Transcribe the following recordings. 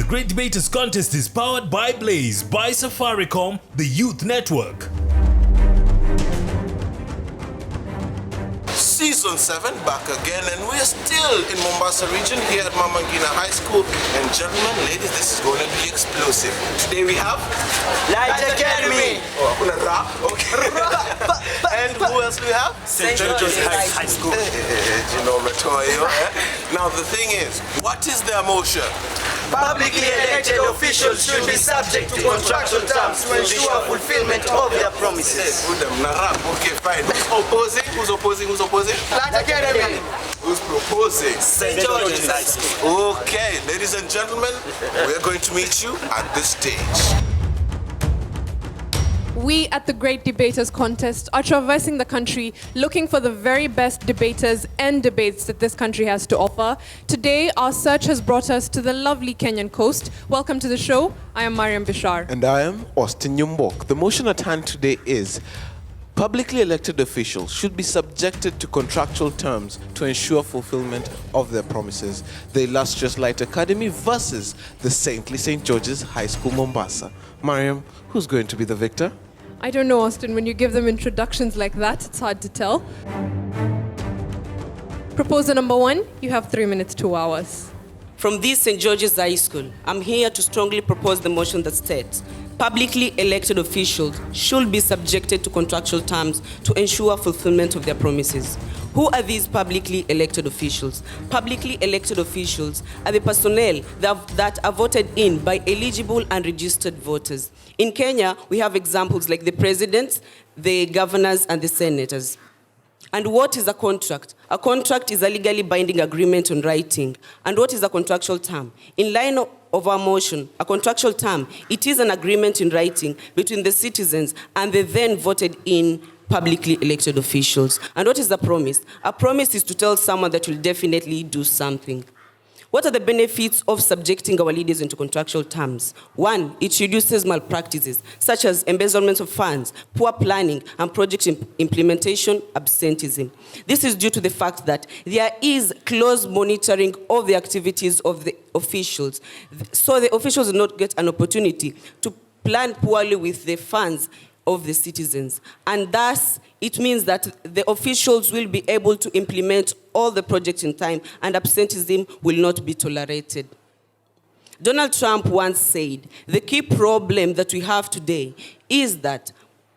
Great Debaters Contest is powered by Blaze, by Safaricom, the Youth Network. Season 7 back again, and we're still in Mombasa region here at Mama Ngina High School. And gentlemen, ladies, this is going to be explosive. Today we have Light Academy. Oh, I'm gonna rap. Okay. And who else do we have? St. George's High School. You know, Matoyo. Now the thing is, what is their motion? Publicly elected officials should be subject to contractual terms to ensure fulfillment of their promises. Okay, fine. Who's opposing? Who's opposing? Who's opposing? Light Academy. Who's proposing? St. George's High School. Okay, ladies and gentlemen, we're going to meet you at this stage. We at the Great Debaters Contest are traversing the country looking for the very best debaters and debates that this country has to offer. Today, our search has brought us to the lovely Kenyan coast. Welcome to the show. I am Mariam Bishar. And I am Austin Nyumbok. The motion at hand today is publicly elected officials should be subjected to contractual terms to ensure fulfillment of their promises. The illustrious Light Academy versus the saintly St. George's High School, Mombasa. Mariam, who's going to be the victor? I don't know, Austin. When you give them introductions like that, it's hard to tell. Proposer number 1, you have 3 minutes, 2 hours. From this St. George's High School, I'm here to strongly propose the motion that states publicly elected officials should be subjected to contractual terms to ensure fulfillment of their promises. Who are these publicly elected officials? Publicly elected officials are the personnel that are voted in by eligible and registered voters. In Kenya, we have examples like the presidents, the governors, and the senators. And what is a contract? A contract is a legally binding agreement on writing. And what is a contractual term? In line of our motion, a contractual term, it is an agreement in writing between the citizens and the then voted in publicly elected officials. And what is a promise? A promise is to tell someone that you'll definitely do something. What are the benefits of subjecting our leaders into contractual terms? 1, it reduces malpractices, such as embezzlement of funds, poor planning, and project implementation absenteeism. This is due to the fact that there is close monitoring of the activities of the officials. So the officials will not get an opportunity to plan poorly with the funds of the citizens. And thus, it means that the officials will be able to implement all the projects in time and absenteeism will not be tolerated. Donald Trump once said, the key problem that we have today is that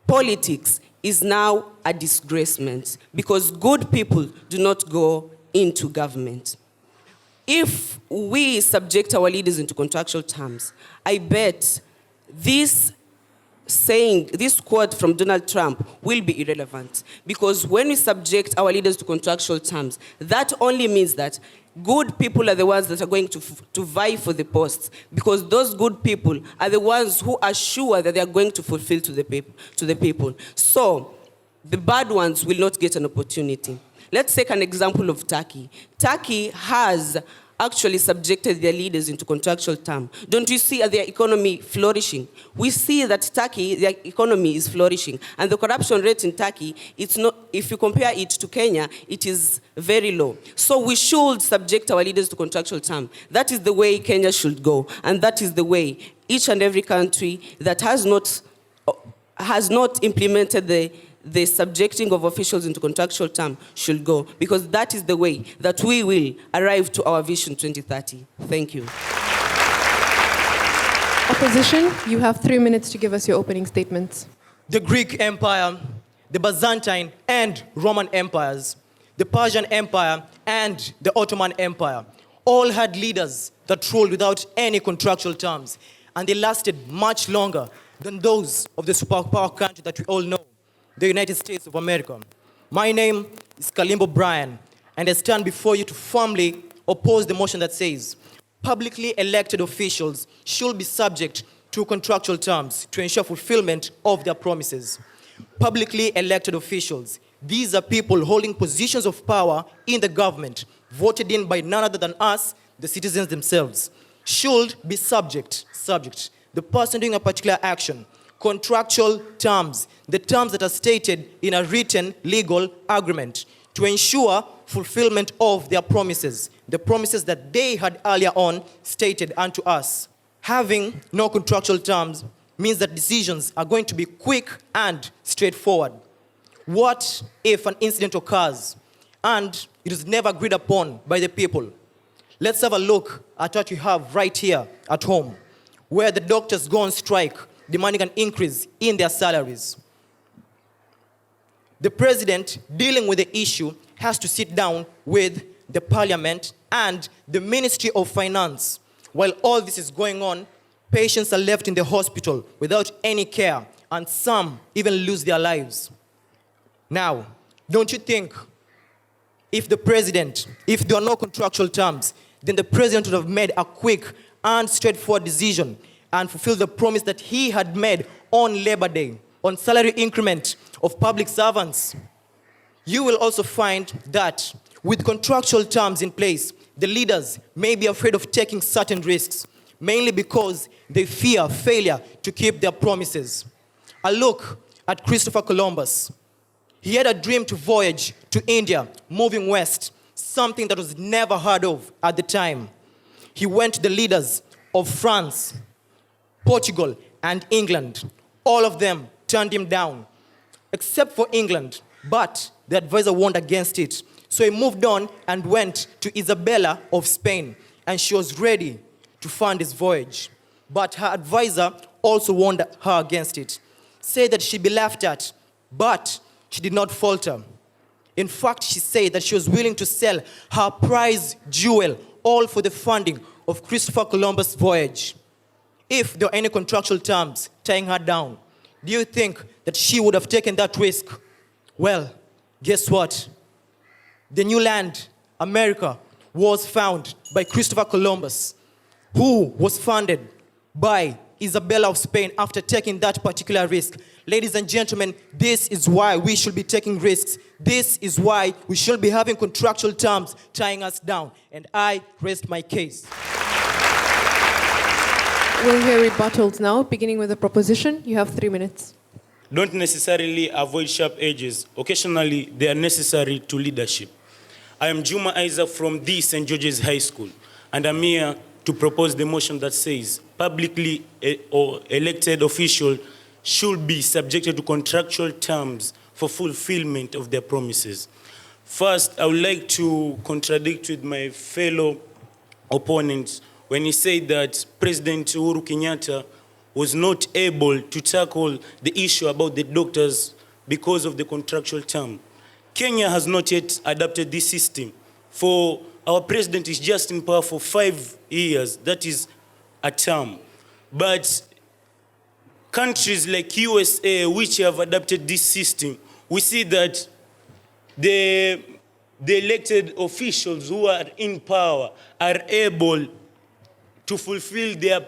politics is now a disgracement because good people do not go into government. If we subject our leaders into contractual terms, I bet this quote from Donald Trump will be irrelevant because when we subject our leaders to contractual terms, that only means that good people are the ones that are going to vie for the posts because those good people are the ones who are sure that they are going to fulfill to the people. So the bad ones will not get an opportunity. Let's take an example of Turkey. Turkey has actually subjected their leaders into contractual terms. Don't you see their economy flourishing? We see that Turkey, their economy is flourishing. And the corruption rate in Turkey, it's not, if you compare it to Kenya, it is very low. So we should subject our leaders to contractual terms. That is the way Kenya should go. And that is the way each and every country that has not implemented the subjecting of officials into contractual terms should go, because that is the way that we will arrive to our Vision 2030. Thank you. Opposition, you have 3 minutes to give us your opening statements. The Greek Empire, the Byzantine and Roman empires, the Persian Empire and the Ottoman Empire, all had leaders that ruled without any contractual terms, and they lasted much longer than those of the superpower country that we all know, the United States of America. My name is Kalimbo Brian, and I stand before you to firmly oppose the motion that says publicly elected officials should be subject to contractual terms to ensure fulfillment of their promises. Publicly elected officials, these are people holding positions of power in the government, voted in by none other than us, the citizens themselves, should be subject, the person doing a particular action, contractual terms, the terms that are stated in a written legal agreement to ensure fulfillment of their promises, the promises that they had earlier on stated unto us. Having no contractual terms means that decisions are going to be quick and straightforward. What if an incident occurs and it is never agreed upon by the people? Let's have a look at what we have right here at home, where the doctors go on strike, demanding an increase in their salaries. The president, dealing with the issue, has to sit down with the parliament and the Ministry of Finance. While all this is going on, patients are left in the hospital without any care, and some even lose their lives. Now, don't you think if there are no contractual terms, then the president would have made a quick and straightforward decision and fulfilled the promise that he had made on Labor Day, on salary increment of public servants? You will also find that with contractual terms in place, the leaders may be afraid of taking certain risks, mainly because they fear failure to keep their promises. A look at Christopher Columbus. He had a dream to voyage to India, moving west, something that was never heard of at the time. He went to the leaders of France, Portugal, and England. All of them turned him down, except for England, but the advisor warned against it. So he moved on and went to Isabella of Spain, and she was ready to fund his voyage. But her advisor also warned her against it, said that she'd be laughed at, but she did not falter. In fact, she said that she was willing to sell her prize jewel, all for the funding of Christopher Columbus' voyage. If there were any contractual terms tying her down, do you think that she would have taken that risk? Well, guess what? The new land, America, was found by Christopher Columbus, who was funded by Isabella of Spain after taking that particular risk. Ladies and gentlemen, this is why we should be taking risks. This is why we should be having contractual terms tying us down. And I rest my case. We'll hear rebuttals now, beginning with the proposition. You have 3 minutes. Don't necessarily avoid sharp edges. Occasionally, they are necessary to leadership. I am Juma Isaac from the St. George's High School, and I'm here to propose the motion that says publicly or elected officials should be subjected to contractual terms for fulfillment of their promises. First, I would like to contradict with my fellow opponents when he said that President Uhuru Kenyatta was not able to tackle the issue about the doctors because of the contractual term. Kenya has not yet adopted this system. For our president is just in power for 5 years. That is a term. But countries like USA, which have adopted this system, we see that the elected officials who are in power are able to fulfill their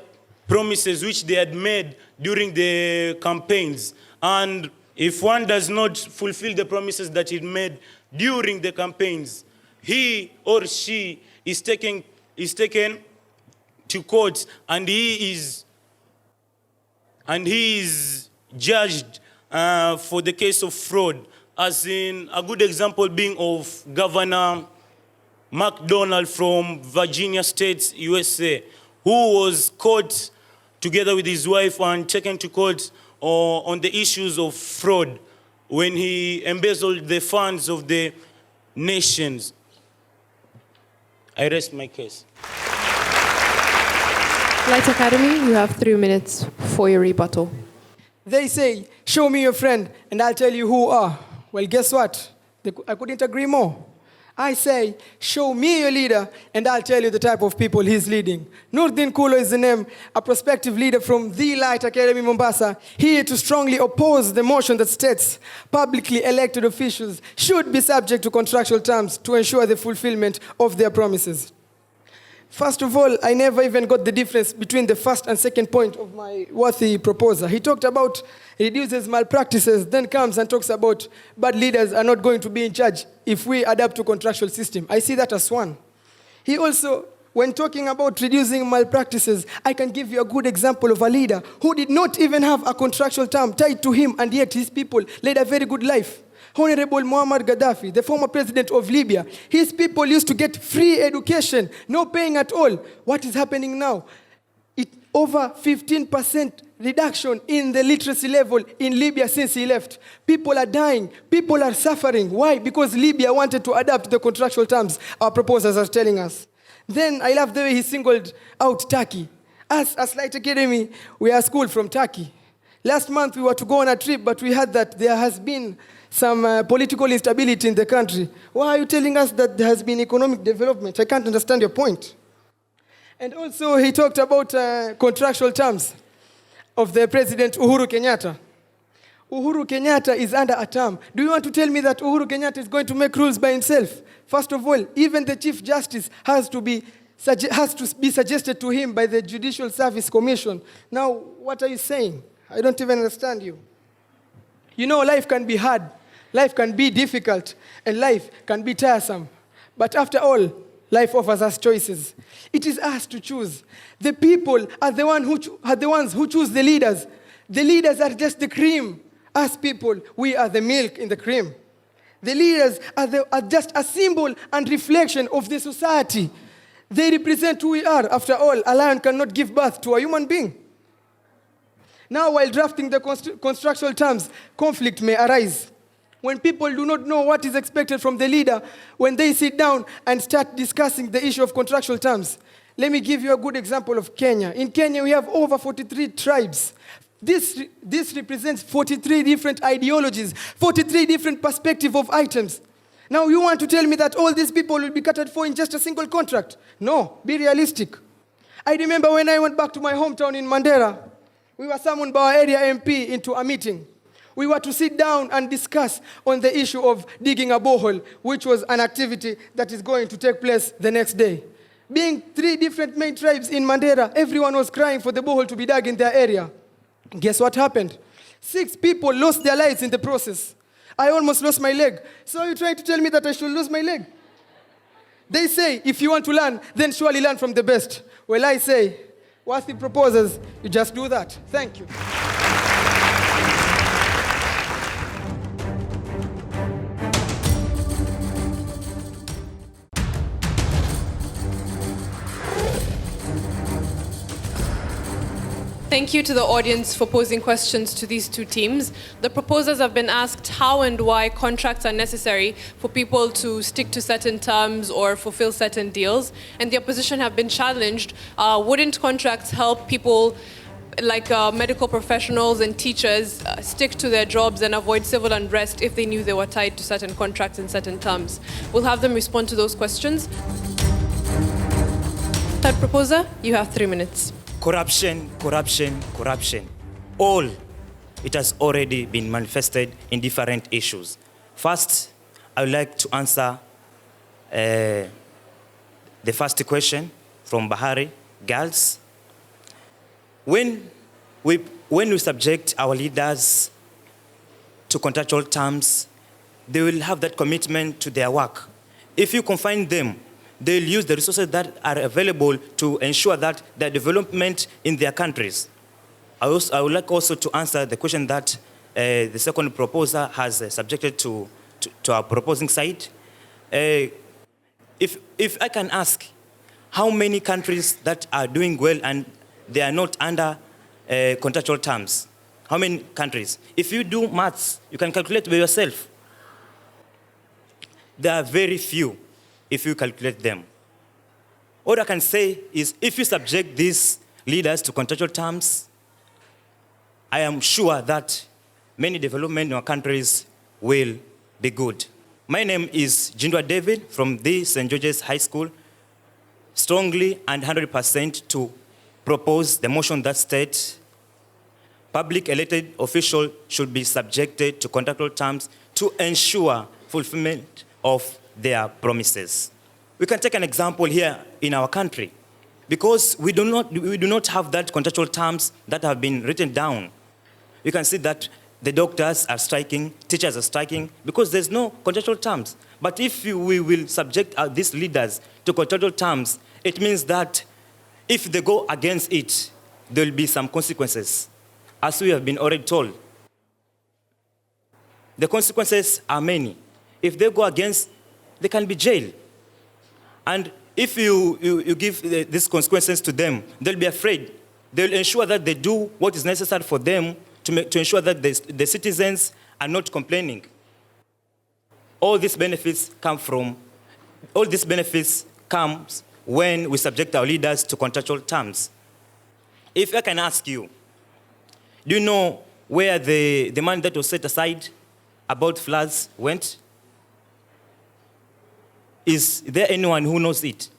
promises which they had made during the campaigns. And if one does not fulfill the promises that he made during the campaigns, he or she is taken to court, and he is judged for the case of fraud, as in a good example being of Governor McDonald from Virginia State, USA, who was caught together with his wife and taken to court on the issues of fraud when he embezzled the funds of the nations. I rest my case. Light Academy, you have 3 minutes for your rebuttal. They say, show me your friend and I'll tell you who are. Well, guess what? I couldn't agree more. I say, show me your leader and I'll tell you the type of people he's leading. Nurdin Kulo is the name, a prospective leader from the Light Academy, Mombasa, here to strongly oppose the motion that states publicly elected officials should be subject to contractual terms to ensure the fulfillment of their promises. First of all, I never even got the difference between the first and second point of my worthy proposer. He talked about reduces malpractices, then comes and talks about bad leaders are not going to be in charge if we adapt to contractual system. I see that as one. He also, when talking about reducing malpractices, I can give you a good example of a leader who did not even have a contractual term tied to him, and yet his people led a very good life. Honorable Muammar Gaddafi, the former president of Libya, his people used to get free education, no paying at all. What is happening now? Over 15% reduction in the literacy level in Libya since he left. People are dying. People are suffering. Why? Because Libya wanted to adapt the contractual terms our proposals are telling us. Then I love the way he singled out Turkey. Us, as Light Academy, we are schooled from Turkey. Last month we were to go on a trip, but we heard that there has been some political instability in the country. Why are you telling us that there has been economic development? I can't understand your point. And also he talked about contractual terms of the President Uhuru Kenyatta. Uhuru Kenyatta is under a term. Do you want to tell me that Uhuru Kenyatta is going to make rules by himself? First of all, even the Chief Justice has to be suggested to him by the Judicial Service Commission. Now, what are you saying? I don't even understand you. You know, life can be hard, life can be difficult, and life can be tiresome. But after all, life offers us choices. It is us to choose. The people are the ones who choose the leaders. The leaders are just the cream. Us people, we are the milk in the cream. The leaders are just a symbol and reflection of the society. They represent who we are. After all, a lion cannot give birth to a human being. Now, while drafting the constructual terms, conflict may arise. When people do not know what is expected from the leader, when they sit down and start discussing the issue of contractual terms. Let me give you a good example of Kenya. In Kenya, we have over 43 tribes. This represents 43 different ideologies, 43 different perspectives of items. Now, you want to tell me that all these people will be catered for in just a single contract? No, be realistic. I remember when I went back to my hometown in Mandera, we were summoned by our area MP into a meeting. We were to sit down and discuss on the issue of digging a borehole, which was an activity that is going to take place the next day. Being 3 different main tribes in Mandera, everyone was crying for the borehole to be dug in their area. Guess what happened? 6 people lost their lives in the process. I almost lost my leg. So you're trying to tell me that I should lose my leg? They say, if you want to learn, then surely learn from the best. Well, I say, worthy proposers, you just do that. Thank you. Thank you to the audience for posing questions to these 2 teams. The proposers have been asked how and why contracts are necessary for people to stick to certain terms or fulfill certain deals. And the opposition have been challenged. Wouldn't contracts help people like medical professionals and teachers stick to their jobs and avoid civil unrest if they knew they were tied to certain contracts and certain terms? We'll have them respond to those questions. Third proposer, you have 3 minutes. Corruption, corruption, corruption. All, it has already been manifested in different issues. First, I would like to answer the first question from Bahari girls. When we subject our leaders to contractual terms, they will have that commitment to their work. If you confine them, they'll use the resources that are available to ensure that the development in their countries. I would like also to answer the question that the second proposer has subjected to our proposing side. If I can ask, how many countries that are doing well and they are not under contractual terms? How many countries? If you do maths, you can calculate by yourself. There are very few if you calculate them. All I can say is if you subject these leaders to contractual terms, I am sure that many development in our countries will be good. My name is Jindwa David from the St. George's High School, strongly and 100% to propose the motion that states public elected officials should be subjected to contractual terms to ensure fulfillment of their promises. We can take an example here in our country. Because we do not have that contractual terms that have been written down. You can see that the doctors are striking, teachers are striking, because there's no contractual terms. But if we will subject these leaders to contractual terms, it means that if they go against it, there will be some consequences, as we have been already told. The consequences are many. If they go against, they can be jailed. And if you give these consequences to them, they'll be afraid They'll ensure that they do what is necessary for them to ensure that the citizens are not complaining. All these benefits comes when we subject our leaders to contractual terms. If I can ask you, do you know where the money that was set aside about floods went? Is there anyone who knows it?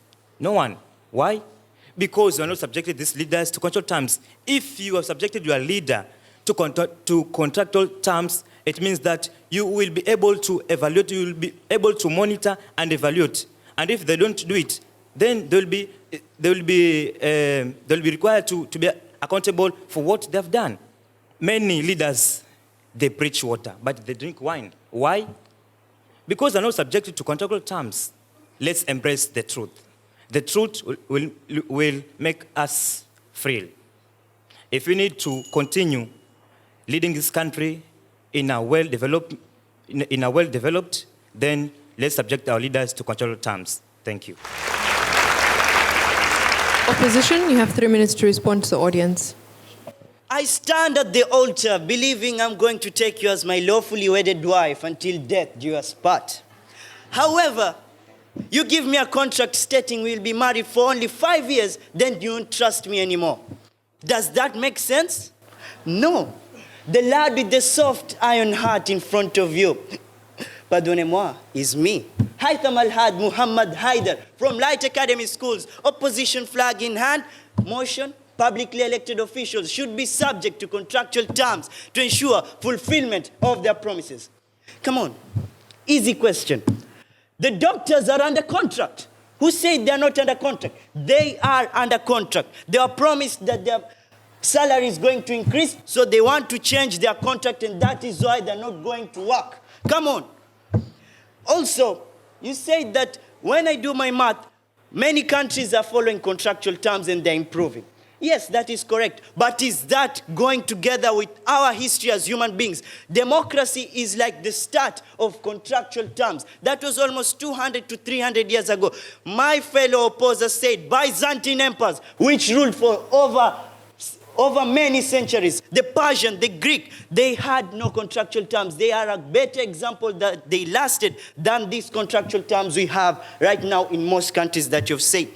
No one. Why? Because you are not subjected these leaders to contractual terms. If you have subjected your leader to contractual terms, it means that you will be able to evaluate, you will be able to monitor and evaluate. And if they don't do it, then they'll be required to be accountable for what they've done. Many leaders, they preach water, but they drink wine. Why? Because they're not subjected to contractual terms. Let's embrace the truth. The truth will make us free. If we need to continue leading this country in a well-developed, then let's subject our leaders to contractual terms. Thank you. Opposition, you have 3 minutes to respond to the audience. I stand at the altar believing I'm going to take you as my lawfully wedded wife until death do us part. However, you give me a contract stating we'll be married for only 5 years, then you won't trust me anymore. Does that make sense? No. The lad with the soft iron heart in front of you, pardonnez-moi, is me. Haitham Al-Had Muhammad Haider from Light Academy Schools, opposition flag in hand, motion. Publicly elected officials should be subject to contractual terms to ensure fulfillment of their promises. Come on, easy question. The doctors are under contract. Who said they are not under contract? They are under contract. They are promised that their salary is going to increase, so they want to change their contract, and that is why they're not going to work. Come on. Also, you said that when I do my math, many countries are following contractual terms and they're improving. Yes, that is correct. But is that going together with our history as human beings? Democracy is like the start of contractual terms. That was almost 200 to 300 years ago. My fellow opposers said Byzantine empires, which ruled for over many centuries, the Persian, the Greek, they had no contractual terms. They are a better example that they lasted than these contractual terms we have right now in most countries that you've said.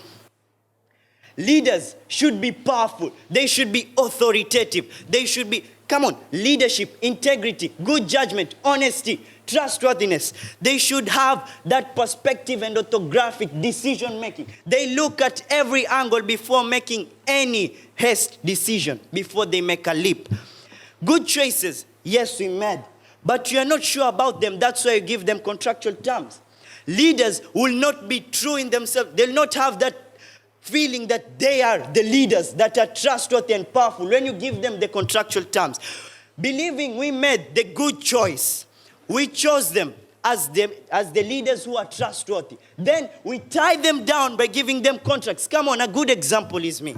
Leaders should be powerful. They should be authoritative. They should be, leadership, integrity, good judgment, honesty, trustworthiness. They should have that perspective and orthographic decision making. They look at every angle before making any haste decision, before they make a leap. Good choices, yes, we made, but you are not sure about them. That's why you give them contractual terms. Leaders will not be true in themselves. They'll not have that feeling that they are the leaders that are trustworthy and powerful when you give them the contractual terms. Believing we made the good choice, we chose them as the leaders who are trustworthy. Then we tie them down by giving them contracts. Come on, a good example is me.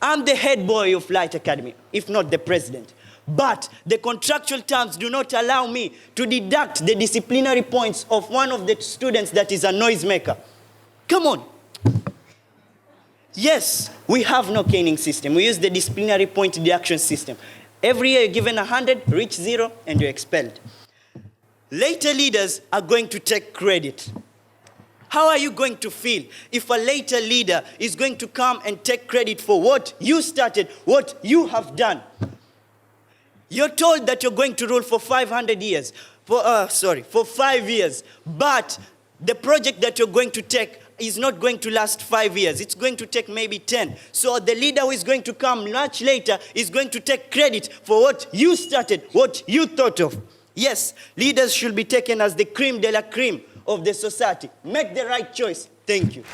I'm the head boy of Light Academy, if not the president. But the contractual terms do not allow me to deduct the disciplinary points of one of the students that is a noisemaker. Come on. Yes, we have no caning system. We use the disciplinary point deduction system. Every year you're given 100, reach 0, and you're expelled. Later leaders are going to take credit. How are you going to feel if a later leader is going to come and take credit for what you started, what you have done? You're told that you're going to rule for 500 years, for 5 years, but the project that you're going to take is not going to last 5 years. It's going to take maybe 10. So the leader who is going to come much later is going to take credit for what you started, what you thought of. Yes, leaders should be taken as the creme de la creme of the society. Make the right choice. Thank you.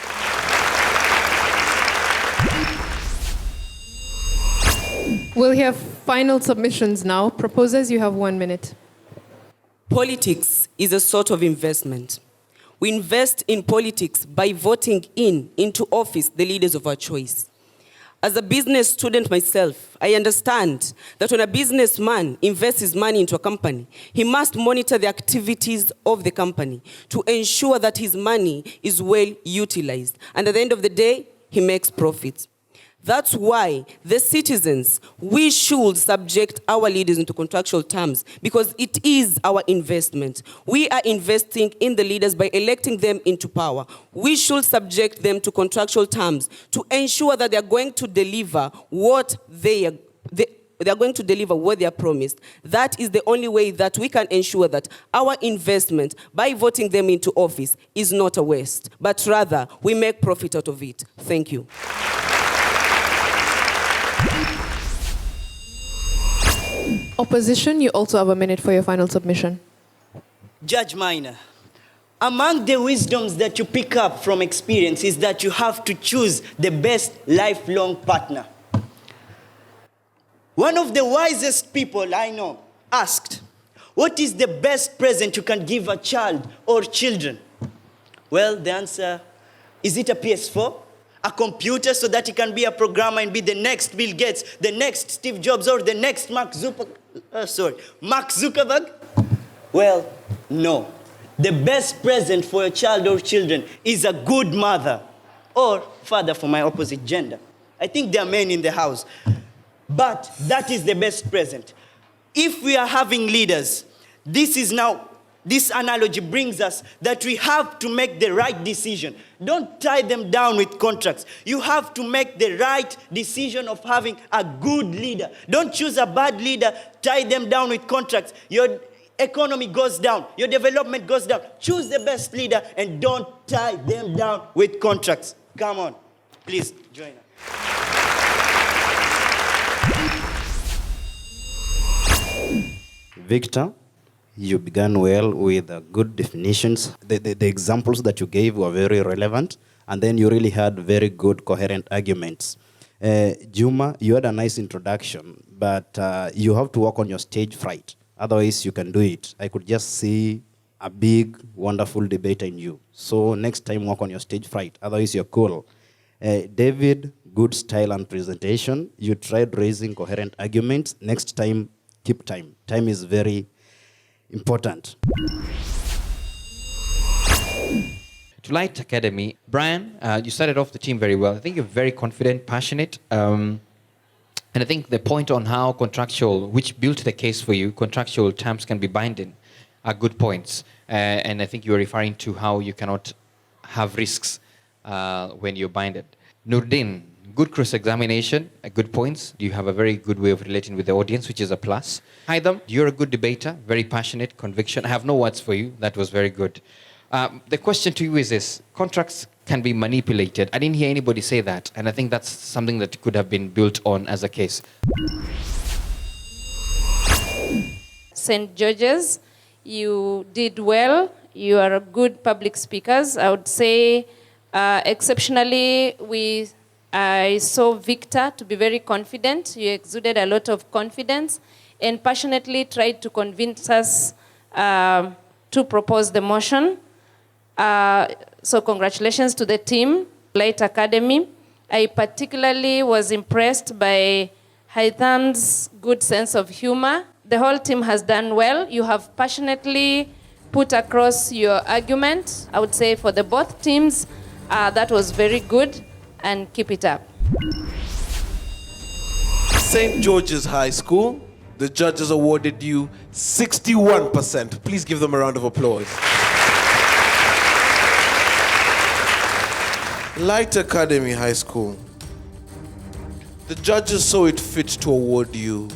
We'll hear final submissions now. Proposers, you have 1 minute. Politics is a sort of investment. We invest in politics by voting into office the leaders of our choice. As a business student myself, I understand that when a businessman invests his money into a company, he must monitor the activities of the company to ensure that his money is well utilized. And at the end of the day, he makes profits. That's why the citizens, we should subject our leaders into contractual terms because it is our investment. We are investing in the leaders by electing them into power. We should subject them to contractual terms to ensure that they are going to deliver what they are going to deliver what they are promised. That is the only way that we can ensure that our investment by voting them into office is not a waste, but rather we make profit out of it. Thank you. Opposition, you also have a minute for your final submission. Judge Minor, among the wisdoms that you pick up from experience is that you have to choose the best lifelong partner. One of the wisest people I know asked, what is the best present you can give a child or children? Well, the answer, is it a PS4? A computer so that he can be a programmer and be the next Bill Gates, the next Steve Jobs, or the next Mark Zuckerberg? Well, no. The best present for a child or children is a good mother or father for my opposite gender. I think there are men in the house. But that is the best present. If we are having leaders, this analogy brings us that we have to make the right decision. Don't tie them down with contracts. You have to make the right decision of having a good leader. Don't choose a bad leader, tie them down with contracts. Your economy goes down, your development goes down. Choose the best leader and don't tie them down with contracts. Come on, please join us. Victor, you began well with good definitions. The examples that you gave were very relevant, and then you really had very good coherent arguments. Juma, you had a nice introduction, but you have to work on your stage fright. Otherwise, you can do it. I could just see a big, wonderful debater in you. So next time, work on your stage fright. Otherwise, you're cool. David, good style and presentation. You tried raising coherent arguments. Next time, keep time. Time is very important. To Light Academy, Brian, you started off the team very well. I think you're very confident, passionate, and I think the point on how contractual, which built the case for you, contractual terms can be binding, are good points. And I think you're referring to how you cannot have risks when you're binded. Nurdin, good cross-examination, good points. You have a very good way of relating with the audience, which is a plus. Haitham, you're a good debater, very passionate, conviction. I have no words for you. That was very good. The question to you is this. Contracts can be manipulated. I didn't hear anybody say that, and I think that's something that could have been built on as a case. St. George's, you did well. You are a good public speakers. I would say exceptionally, I saw Victor to be very confident. You exuded a lot of confidence and passionately tried to convince us to propose the motion. So congratulations to the team, Light Academy. I particularly was impressed by Haitham's good sense of humor. The whole team has done well. You have passionately put across your argument. I would say for the both teams, that was very good, and keep it up. St. George's High School, the judges awarded you 61%. Please give them a round of applause. Light Academy High School, the judges saw it fit to award you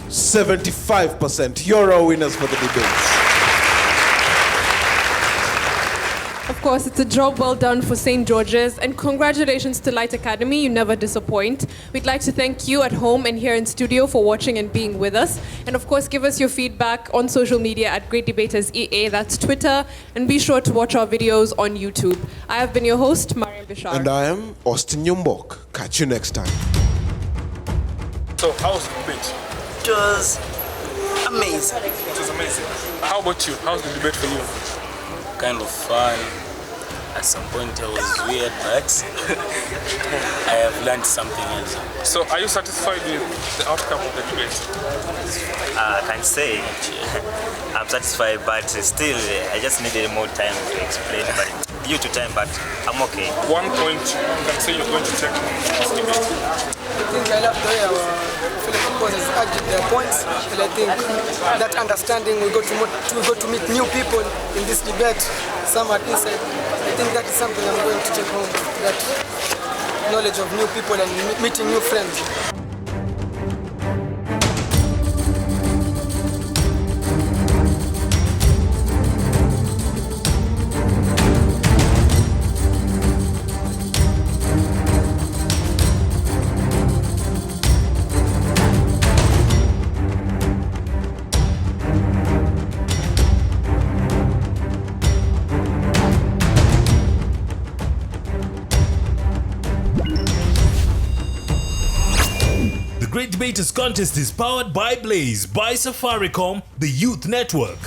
75%. You're our winners for the debates. Of course, it's a job well done for St. George's, and congratulations to Light Academy. You never disappoint. We'd like to thank you at home and here in studio for watching and being with us. And of course, give us your feedback on social media at Great Debaters EA, that's Twitter, and be sure to watch our videos on YouTube. I have been your host, Mariam Bishar. And I am Austin Nyumbok. Catch you next time. So, how was the debate? It was amazing. It was amazing. How about you? How's the debate for you? Kind of fun. At some point it was weird, but I have learned something else. So are you satisfied with the outcome of the debate? I can say I'm satisfied, but still I just needed more time to explain. But due to time, but I'm okay. 1 point you can say you're going to take from this debate. I think I love the way our fellow proposers argued their points, and I think that understanding we got to meet new people in this debate, some are inside. I think that is something I'm going to take home, that knowledge of new people and meeting new friends. The Great Debaters Contest is powered by Blaze, by Safaricom, the Youth Network.